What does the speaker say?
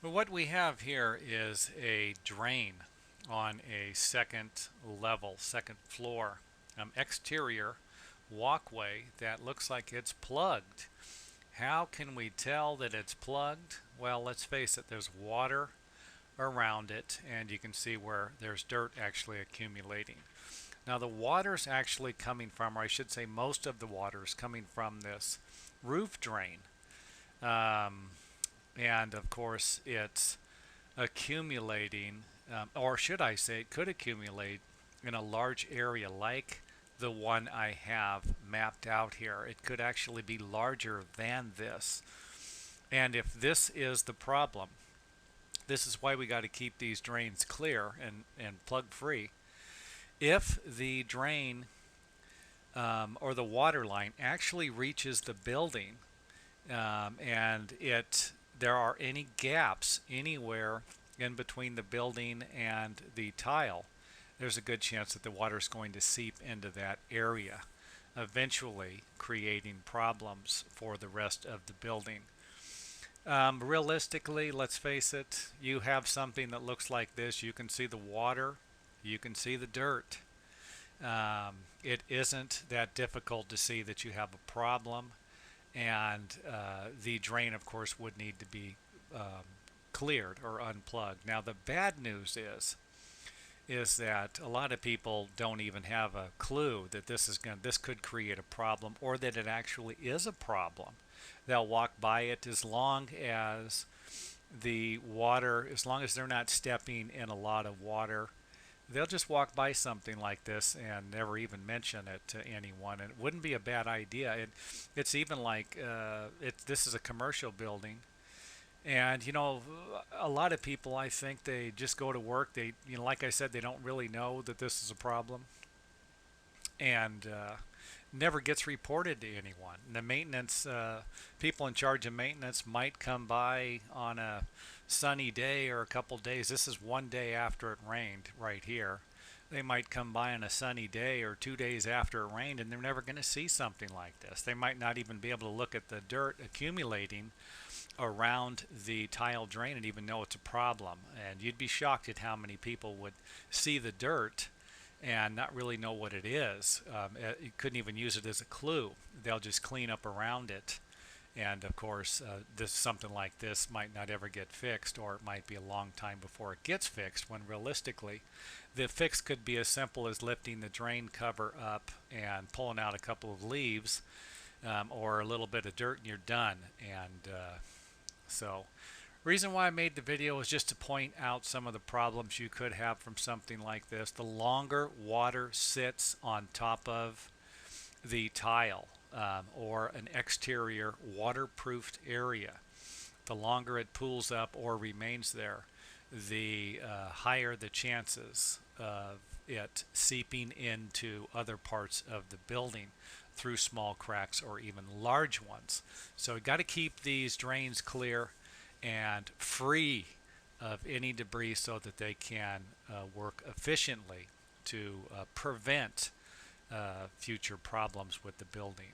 Well, what we have here is a drain on a second level, second floor, exterior walkway that looks like it's plugged. How can we tell that it's plugged? Well, let's face it, there's water around it, and you can see where there's dirt actually accumulating. Now, the water's actually coming from, or I should say, most of the water is coming from this roof drain. Um, and of course, it's accumulating, or should I say, it could accumulate in a large area like the one I have mapped out here. It could actually be larger than this. And if this is the problem, this is why we got to keep these drains clear and plug free. If the drain or the water line actually reaches the building and there are any gaps anywhere in between the building and the tile, there's a good chance that the water is going to seep into that area, eventually creating problems for the rest of the building. Realistically, let's face it, you have something that looks like this. You can see the water, you can see the dirt. It isn't that difficult to see that you have a problem, and the drain, of course, would need to be cleared or unplugged. Now, the bad news is that a lot of people don't even have a clue that this could create a problem, or that it actually is a problem. They'll walk by it as long as as long as they're not stepping in a lot of water, they'll just walk by something like this and never even mention it to anyone. And it wouldn't be a bad idea. It's even like this is a commercial building, and a lot of people, I think, they just go to work. Like I said, they don't really know that this is a problem, and never gets reported to anyone. And the maintenance people in charge of maintenance might come by on a sunny day or a couple days. This is one day after it rained right here. They might come by on a sunny day or 2 days after it rained, and they're never going to see something like this. They might not even be able to look at the dirt accumulating around the tile drain and even know it's a problem. And you'd be shocked at how many people would see the dirt and not really know what it is. You couldn't even use it as a clue. They'll just clean up around it. And of course, something like this might not ever get fixed, or it might be a long time before it gets fixed, when realistically the fix could be as simple as lifting the drain cover up and pulling out a couple of leaves, or a little bit of dirt, and you're done. And so reason why I made the video is just to point out some of the problems you could have from something like this. The longer water sits on top of the tile, or an exterior waterproofed area, the longer it pools up or remains there, the higher the chances of it seeping into other parts of the building through small cracks or even large ones. So you've got to keep these drains clear and free of any debris so that they can work efficiently to prevent future problems with the building.